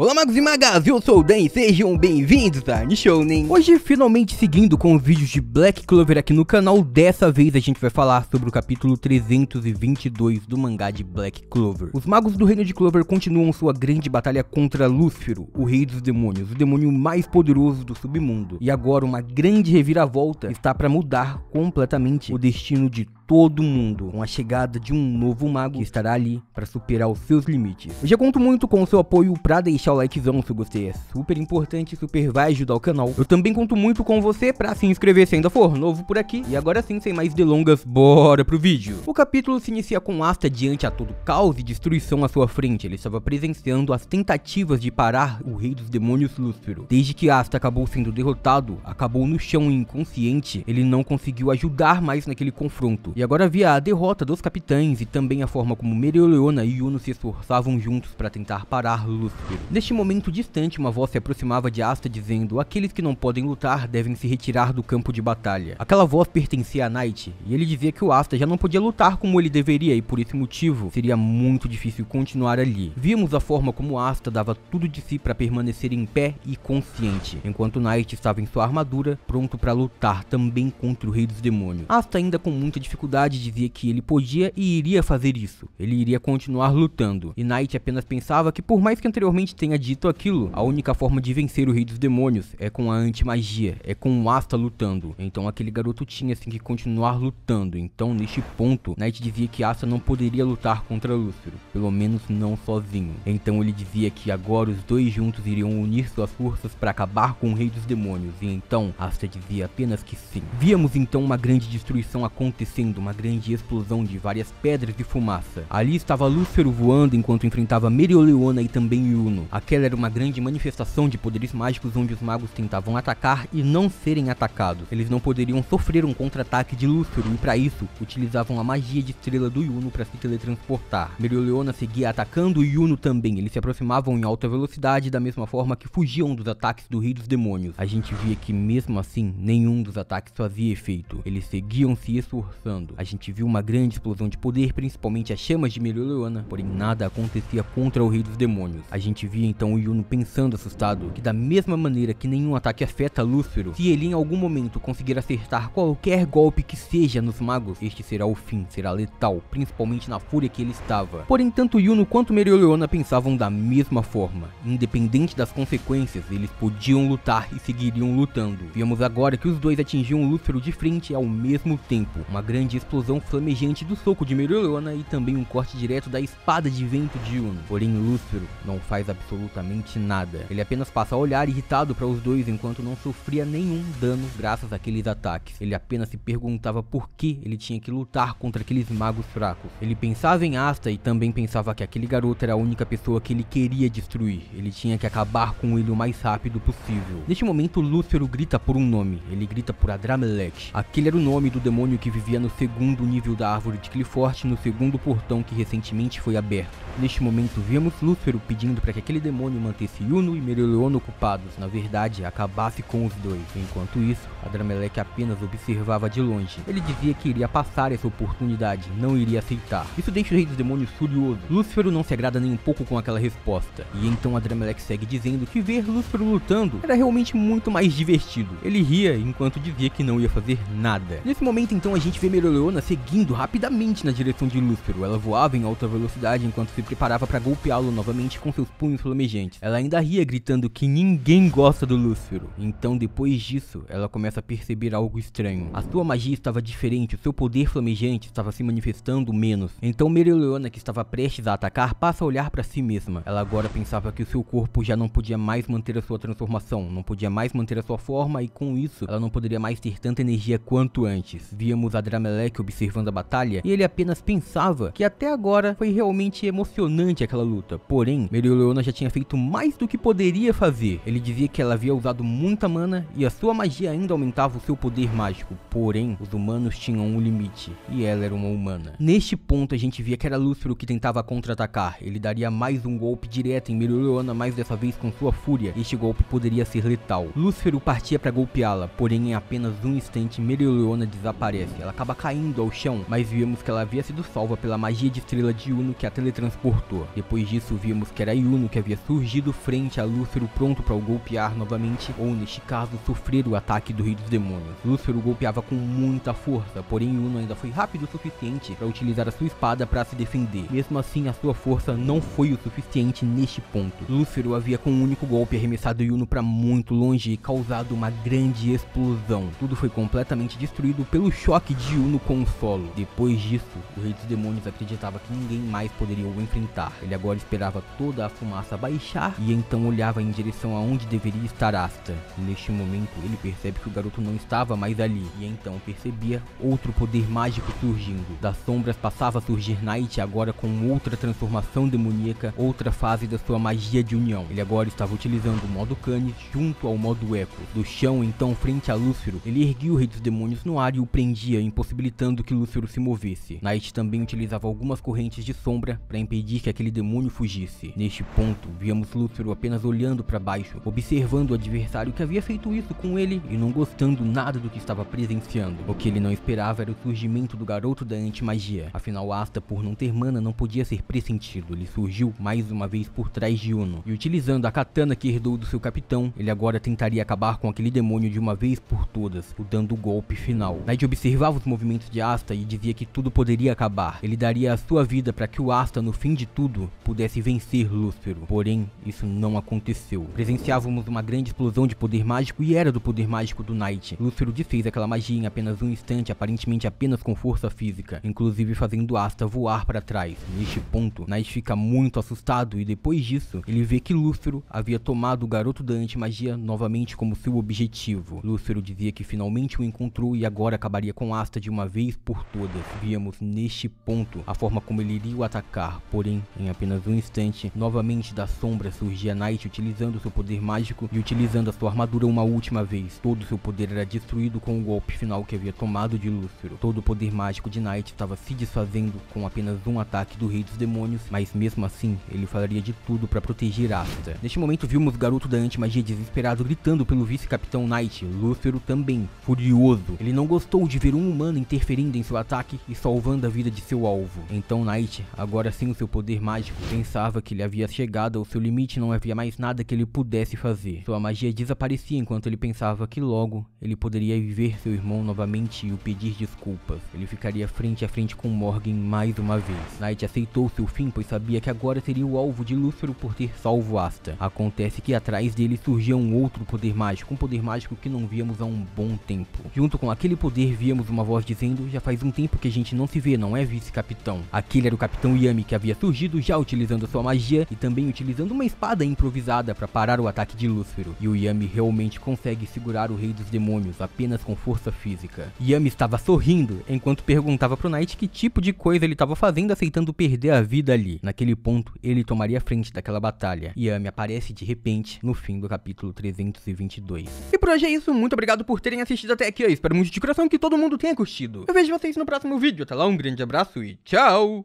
Olá magos e magas, eu sou o Dan e sejam bem-vindos a Nishounen. Hoje finalmente seguindo com os vídeos de Black Clover aqui no canal. Dessa vez a gente vai falar sobre o capítulo 322 do mangá de Black Clover. Os magos do reino de Clover continuam sua grande batalha contra Lúcifer, o rei dos demônios, o demônio mais poderoso do submundo. E agora uma grande reviravolta está para mudar completamente o destino de todo mundo, com a chegada de um novo mago que estará ali para superar os seus limites. Eu já conto muito com o seu apoio para deixar o likezão se gostei, é super importante, super vai ajudar o canal. Eu também conto muito com você para se inscrever se ainda for novo por aqui. E agora sim, sem mais delongas, bora pro vídeo. O capítulo se inicia com Asta diante a todo caos e destruição à sua frente. Ele estava presenciando as tentativas de parar o rei dos demônios Lúcifer. Desde que Asta acabou sendo derrotado, acabou no chão inconsciente, ele não conseguiu ajudar mais naquele confronto. E agora havia a derrota dos capitães e também a forma como Mereoleona e Yuno se esforçavam juntos para tentar parar Lúcifer. Neste momento distante, uma voz se aproximava de Asta dizendo: aqueles que não podem lutar devem se retirar do campo de batalha. Aquela voz pertencia a Knight, e ele dizia que o Asta já não podia lutar como ele deveria e por esse motivo seria muito difícil continuar ali. Víamos a forma como Asta dava tudo de si para permanecer em pé e consciente, enquanto Knight estava em sua armadura, pronto para lutar também contra o rei dos demônios. Asta ainda com muita dificuldade dizia que ele podia e iria fazer isso, ele iria continuar lutando, e Knight apenas pensava que por mais que anteriormente tenha dito aquilo, a única forma de vencer o rei dos demônios é com a anti-magia, é com o Asta lutando. Então aquele garoto tinha assim que continuar lutando. Então neste ponto, Knight dizia que Asta não poderia lutar contra Lúcifer, pelo menos não sozinho. Então ele dizia que agora os dois juntos iriam unir suas forças para acabar com o rei dos demônios, e então Asta dizia apenas que sim. Víamos então uma grande destruição acontecendo, uma grande explosão de várias pedras de fumaça. Ali estava Lúcifer voando enquanto enfrentava Mereoleona e também Yuno. Aquela era uma grande manifestação de poderes mágicos onde os magos tentavam atacar e não serem atacados. Eles não poderiam sofrer um contra-ataque de Lúcifer e para isso utilizavam a magia de estrela do Yuno para se teletransportar. Mereoleona seguia atacando e Yuno também. Eles se aproximavam em alta velocidade da mesma forma que fugiam dos ataques do rei dos demônios. A gente via que mesmo assim nenhum dos ataques fazia efeito. Eles seguiam se esforçando. A gente viu uma grande explosão de poder, principalmente as chamas de Mereoleona, porém nada acontecia contra o rei dos demônios. A gente via então o Yuno pensando assustado que da mesma maneira que nenhum ataque afeta Lúcifer, se ele em algum momento conseguir acertar qualquer golpe que seja nos magos, este será o fim, será letal, principalmente na fúria que ele estava. Porém tanto Yuno quanto Mereoleona pensavam da mesma forma, independente das consequências, eles podiam lutar e seguiriam lutando. Víamos agora que os dois atingiam Lúcifer de frente ao mesmo tempo, uma grande explosão flamejante do soco de Mereoleona e também um corte direto da espada de vento de Yuno. Porém Lúcifer não faz absolutamente nada, ele apenas passa a olhar irritado para os dois enquanto não sofria nenhum dano graças àqueles ataques. Ele apenas se perguntava por que ele tinha que lutar contra aqueles magos fracos. Ele pensava em Asta e também pensava que aquele garoto era a única pessoa que ele queria destruir. Ele tinha que acabar com ele o mais rápido possível. Neste momento Lúcifer grita por um nome, ele grita por Adramelech. Aquele era o nome do demônio que vivia no segundo nível da árvore de Clifford, no segundo portão que recentemente foi aberto. Neste momento vemos Lúcifer pedindo para que aquele demônio mantesse Yuno e Mereoleona ocupados, na verdade acabasse com os dois. Enquanto isso, Adramelech apenas observava de longe. Ele dizia que iria passar essa oportunidade, não iria aceitar. Isso deixa o rei dos demônios furioso. Lúcifer não se agrada nem um pouco com aquela resposta, e então Adramelech segue dizendo que ver Lúcifer lutando era realmente muito mais divertido. Ele ria enquanto dizia que não ia fazer nada. Nesse momento então a gente vê Mereoleona seguindo rapidamente na direção de Lúcifer. Ela voava em alta velocidade enquanto se preparava para golpeá-lo novamente com seus punhos flamejantes. Ela ainda ria gritando que ninguém gosta do Lúcifer. Então depois disso, ela começa a perceber algo estranho. A sua magia estava diferente, o seu poder flamejante estava se manifestando menos. Então Mereoleona, que estava prestes a atacar, passa a olhar para si mesma. Ela agora pensava que o seu corpo já não podia mais manter a sua transformação, não podia mais manter a sua forma e com isso, ela não poderia mais ter tanta energia quanto antes. Víamos Adramelech observando a batalha e ele apenas pensava que até agora foi realmente emocionante aquela luta. Porém, Mereoleona já tinha feito mais do que poderia fazer. Ele dizia que ela havia usado muita mana e a sua magia ainda aumentava o seu poder mágico. Porém, os humanos tinham um limite e ela era uma humana. Neste ponto a gente via que era Lúcifer que tentava contra-atacar. Ele daria mais um golpe direto em Mereoleona, mais dessa vez com sua fúria. Este golpe poderia ser letal. Lúcifer partia para golpeá-la, porém em apenas um instante Mereoleona desaparece. Ela acaba caindo caindo ao chão, mas vimos que ela havia sido salva pela magia de estrela de Yuno que a teletransportou. Depois disso vimos que era Yuno que havia surgido frente a Lúcifer pronto para o golpear novamente, ou neste caso sofrer o ataque do Rei dos Demônios. Lúcifer o golpeava com muita força, porém Yuno ainda foi rápido o suficiente para utilizar a sua espada para se defender. Mesmo assim, a sua força não foi o suficiente neste ponto. Lúcifer havia com um único golpe arremessado Yuno para muito longe e causado uma grande explosão. Tudo foi completamente destruído pelo choque de Yuno com o solo. Depois disso, o Rei dos Demônios acreditava que ninguém mais poderia o enfrentar. Ele agora esperava toda a fumaça baixar e então olhava em direção aonde deveria estar Asta. Neste momento, ele percebe que o garoto não estava mais ali e então percebia outro poder mágico surgindo. Das sombras passava a surgir Night, agora com outra transformação demoníaca, outra fase da sua magia de união. Ele agora estava utilizando o modo Canis junto ao modo Echo. Do chão, então, frente a Lúcifer, ele erguia o Rei dos Demônios no ar e o prendia, impossibilitando que Lúcifer se movesse. Night também utilizava algumas correntes de sombra para impedir que aquele demônio fugisse. Neste ponto, víamos Lúcifer apenas olhando para baixo, observando o adversário que havia feito isso com ele e não gostando nada do que estava presenciando. O que ele não esperava era o surgimento do garoto da anti-magia. Afinal, Asta, por não ter mana, não podia ser pressentido. Ele surgiu mais uma vez por trás de Yuno e, utilizando a katana que herdou do seu capitão, ele agora tentaria acabar com aquele demônio de uma vez por todas, dando o golpe final. Night observava os movimentos de Asta e dizia que tudo poderia acabar. Ele daria a sua vida para que o Asta, no fim de tudo, pudesse vencer Lúcifer. Porém, isso não aconteceu. Presenciávamos uma grande explosão de poder mágico e era do poder mágico do Night. Lúcifer desfez aquela magia em apenas um instante, aparentemente apenas com força física, inclusive fazendo Asta voar para trás. Neste ponto, Night fica muito assustado e depois disso, ele vê que Lúcifer havia tomado o garoto da anti-magia novamente como seu objetivo. Lúcifer dizia que finalmente o encontrou e agora acabaria com Asta de uma vez por todas. Víamos neste ponto a forma como ele iria o atacar, porém, em apenas um instante, novamente da sombra surgia Night utilizando seu poder mágico e utilizando a sua armadura uma última vez. Todo seu poder era destruído com o golpe final que havia tomado de Lúcifer. Todo o poder mágico de Night estava se desfazendo com apenas um ataque do Rei dos Demônios, mas mesmo assim, ele faria de tudo para proteger Asta. Neste momento, vimos o garoto da anti-magia desesperado gritando pelo vice-capitão Night. Lúcifer também, furioso. Ele não gostou de ver um humano interferindo em seu ataque e salvando a vida de seu alvo. Então Night, agora sem o seu poder mágico, pensava que ele havia chegado ao seu limite e não havia mais nada que ele pudesse fazer. Sua magia desaparecia enquanto ele pensava que logo ele poderia ver seu irmão novamente e o pedir desculpas. Ele ficaria frente a frente com Morgan mais uma vez. Night aceitou seu fim, pois sabia que agora seria o alvo de Lúcifer por ter salvo Asta. Acontece que atrás dele surgia um outro poder mágico, um poder mágico que não víamos há um bom tempo. Junto com aquele poder, víamos uma voz dizendo: já faz um tempo que a gente não se vê, não é, vice-capitão? Aquele era o Capitão Yami, que havia surgido já utilizando sua magia e também utilizando uma espada improvisada para parar o ataque de Lúcifer. E o Yami realmente consegue segurar o Rei dos Demônios apenas com força física. Yami estava sorrindo enquanto perguntava pro Night que tipo de coisa ele estava fazendo, aceitando perder a vida ali. Naquele ponto, ele tomaria a frente daquela batalha. Yami aparece de repente no fim do capítulo 322. E por hoje é isso, muito obrigado por terem assistido até aqui. Eu espero muito de coração que todo mundo tenha curtido. Eu vejo vocês no próximo vídeo. Até lá, um grande abraço e tchau!